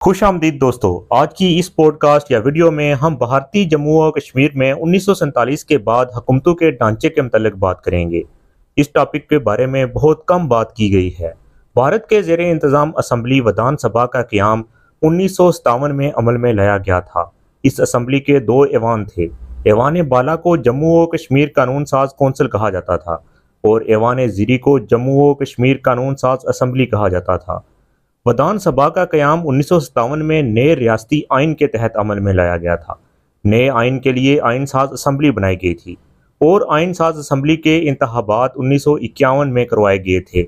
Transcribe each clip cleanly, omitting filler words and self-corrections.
खुश आमदीद दोस्तों। आज की इस पॉडकास्ट या वीडियो में हम भारतीय जम्मू और कश्मीर में 1947 के बाद हुकूमतों के ढांचे के मुतालिक बात करेंगे। इस टॉपिक के बारे में बहुत कम बात की गई है। भारत के ज़ेरे इंतज़ाम असम्बली विधान सभा का क़याम 1957 में अमल में लाया गया था। इस असम्बली के दो ऐवान थे। ऐवान बाला को जम्मू और कश्मीर कानून साज कौंसिल कहा जाता था और ऐवान ज़ीरी को जम्मू और कश्मीर कानून साज असम्बली कहा जाता था। विधान सभा का क़याम 1957 में नए रियासती आइन के तहत अमल में लाया गया था। नए आइन के लिए आइन साज असम्बली बनाई गई थी और आइन साज असम्बली के इंतखाबात 1951 में करवाए गए थे।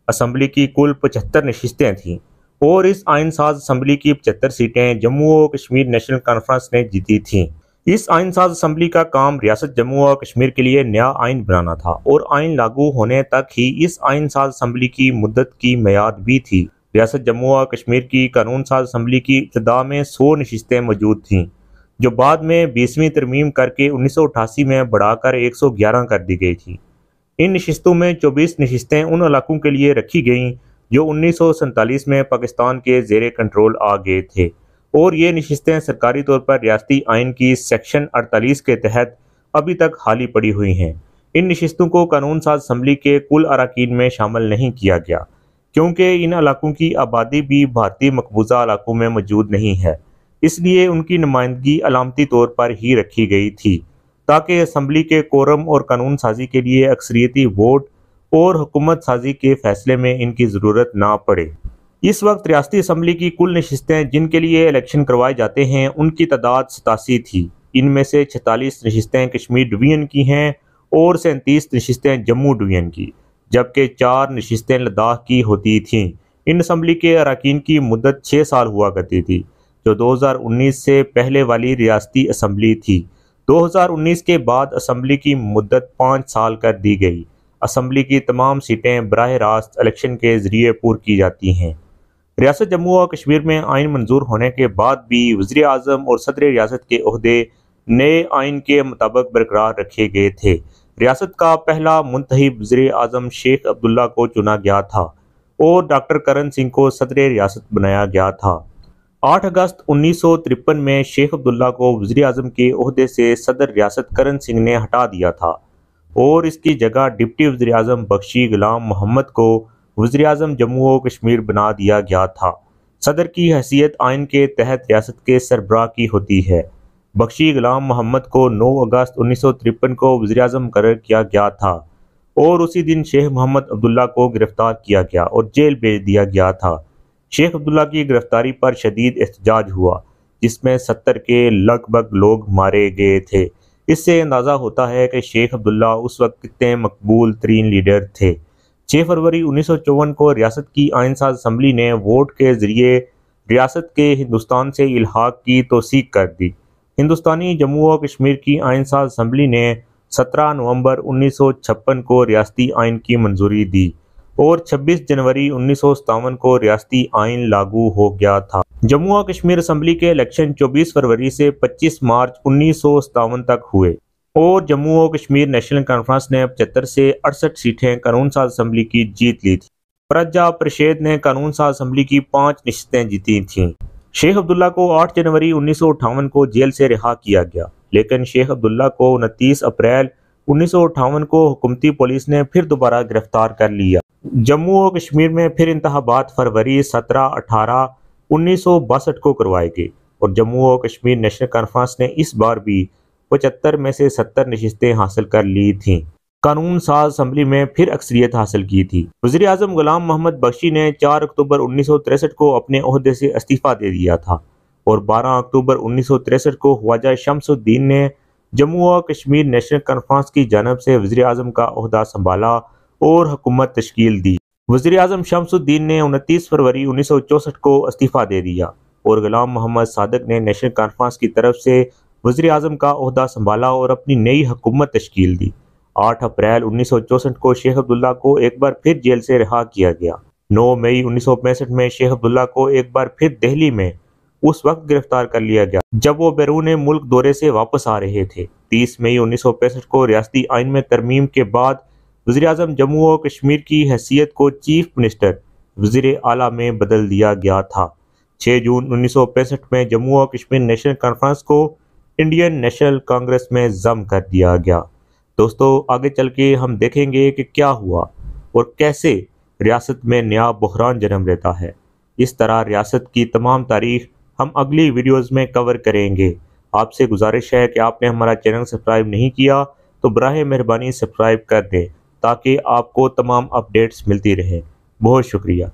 असम्बली की कुल 75 नशिस्तें थीं और इस आइन साज असम्बली की 75 सीटें जम्मू और कश्मीर नेशनल कॉन्फ्रेंस ने जीती थीं। इस आइन साज असम्बली का काम रियासत जम्मू और कश्मीर के लिए नया आइन बनाना था और आइन लागू होने तक ही इस आइन साज असम्बली की मुद्दत की मियाद भी थी। रियासत जम्मू और कश्मीर की कानून साज असम्बली की इब्तिदा में 100 नशिस्तें मौजूद थीं, जो बाद में 20वीं तरमीम करके 1988 में बढ़ाकर 111 कर दी गई थी। इन नशिस्तों में 24 नशिस्तें उन इलाकों के लिए रखी गईं जो 1947 में पाकिस्तान के ज़ेरे कंट्रोल आ गए थे और ये नशिस्तें सरकारी तौर पर रियासती आइन की सेक्शन 48 के तहत अभी तक खाली पड़ी हुई हैं। इन नशिस्तों को कानून साज असम्बली के कुल अरकान में शामिल नहीं किया गया क्योंकि इन इलाकों की आबादी भी भारतीय मकबूजा इलाकों में मौजूद नहीं है, इसलिए उनकी नुमाइंदगी अलामती तौर पर ही रखी गई थी ताकि असम्बली के कोरम और कानून साजी के लिए अक्सरियती वोट और हुकूमत साजी के फैसले में इनकी ज़रूरत ना पड़े। इस वक्त रियासती असम्बली की कुल नशिस्तें जिनके लिए इलेक्शन करवाए जाते हैं उनकी तादाद 87 थी। इनमें से 46 नशिस्तें कश्मीर डिवीज़न की हैं और 37 नशिस्तें जम्मू डिवीज़न की, जबकि 4 नशिस्तें लद्दाख की होती थीं। इन असम्बली के अरकान की मुद्दत 6 साल हुआ करती थी, जो 2019 से पहले वाली रियासती असम्बली थी। 2019 के बाद असम्बली की मुद्दत 5 साल कर दी गई। असम्बली की तमाम सीटें बराह रास्त इलेक्शन के ज़रिए पूर की जाती हैं। रियासत जम्मू और कश्मीर में आइन मंजूर होने के बाद भी वज़ीर आज़म और सदर रियासत के ओहदे नए आइन के मुताबिक बरकरार रखे गए थे। रियासत का पहला मुंतखब वज़ीर आज़म शेख अब्दुल्ला को चुना गया था और डॉक्टर करण सिंह को सदर रियासत बनाया गया था। 8 अगस्त 1953 में शेख अब्दुल्ला को वज़ीर आज़म के ओहदे से सदर रियासत करण सिंह ने हटा दिया था और इसकी जगह डिप्टी वज़ीर आज़म बख्शी गुलाम मोहम्मद को वज़ीर आज़म जम्मू और कश्मीर बना दिया गया था। सदर की हैसियत आइन के तहत रियासत के सरबराह की होती है। बख्शी गुलाम मोहम्मद को 9 अगस्त 1953 को वज़ीर आज़म मुकर्रर किया गया था और उसी दिन शेख मोहम्मद अब्दुल्ला को गिरफ्तार किया गया और जेल भेज दिया गया था। शेख अब्दुल्ला की गिरफ्तारी पर शदीद एहतजाज हुआ, जिसमें 70 के लगभग लोग मारे गए थे। इससे अंदाज़ा होता है कि शेख अब्दुल्ला उस वक्त कितने मकबूल तरीन लीडर थे। 6 फरवरी 1954 को रियासत की आइन साज असम्बली ने वोट के ज़रिए रियासत के हिंदुस्तान से इल्हाक की तौसीक कर दी। हिंदुस्तानी जम्मू और कश्मीर की आइन साज असम्बली ने 17 नवंबर 1956 को रियासती आइन की मंजूरी दी और 26 जनवरी 1957 को रियासती आइन लागू हो गया था। जम्मू और कश्मीर असम्बली के इलेक्शन 24 फरवरी से 25 मार्च 1957 तक हुए और जम्मू और कश्मीर नेशनल कॉन्फ्रेंस ने 75 से 68 सीटें कानून साज असम्बली की जीत ली थी। प्रजा परिषद ने कानून साज असम्बली की 5 नशिस्तें जीती थीं। शेख अब्दुल्ला को 8 जनवरी 1958 को जेल से रिहा किया गया, लेकिन शेख अब्दुल्ला को 29 अप्रैल 1958 को हुकूमती पुलिस ने फिर दोबारा गिरफ्तार कर लिया। जम्मू और कश्मीर में फिर इंतखाबात फरवरी 17-18 1962 को करवाए गए और जम्मू और कश्मीर नेशनल कॉन्फ्रेंस ने इस बार भी 75 में से 70 नशिस्तें हासिल कर ली थीं। कानून साज असम्बली में फिर अक्सरियत हासिल की थी। वज़ीर आज़म गुलाम मोहम्मद बख्शी ने 4 अक्टूबर 1963 को अपने ओहदे से इस्तीफ़ा दे दिया था और 12 अक्टूबर 1963 को ख्वाजा शमसुद्दीन ने जम्मू और कश्मीर नेशनल कॉन्फ्रेंस की जानब से वज़ीर आज़म का ओहदा संभाला और हुकूमत तश्कील दी। वज़ीर आज़म शमसुद्दीन ने 29 फरवरी 1964 को इस्तीफ़ा दे दिया और गुलाम मोहम्मद सादिक ने नेशनल कॉन्फ्रेंस की तरफ से वज़ीर आज़म का ओहदा संभाला और अपनी नई हुकूमत तश्कील दी। 8 अप्रैल 1964 को शेख अब्दुल्ला को एक बार फिर जेल से रिहा किया गया। 9 मई 1965 में शेख अब्दुल्ला को एक बार फिर दिल्ली में उस वक्त गिरफ्तार कर लिया गया जब वो बैरून मुल्क दौरे से वापस आ रहे थे। 30 मई 1965 को रियासती आइन में तरमीम के बाद वज़ीर आज़म जम्मू और कश्मीर की हैसियत को चीफ मिनिस्टर वज़ीर आला में बदल दिया गया था। 6 जून 1965 में जम्मू और कश्मीर नेशनल कॉन्फ्रेंस को इंडियन नेशनल कांग्रेस में ज़म कर दिया गया। दोस्तों, आगे चल के हम देखेंगे कि क्या हुआ और कैसे रियासत में नया बहरान जन्म लेता है। इस तरह रियासत की तमाम तारीख हम अगली वीडियोस में कवर करेंगे। आपसे गुजारिश है कि आपने हमारा चैनल सब्सक्राइब नहीं किया तो बराह मेहरबानी सब्सक्राइब कर दें ताकि आपको तमाम अपडेट्स मिलती रहे। बहुत शुक्रिया।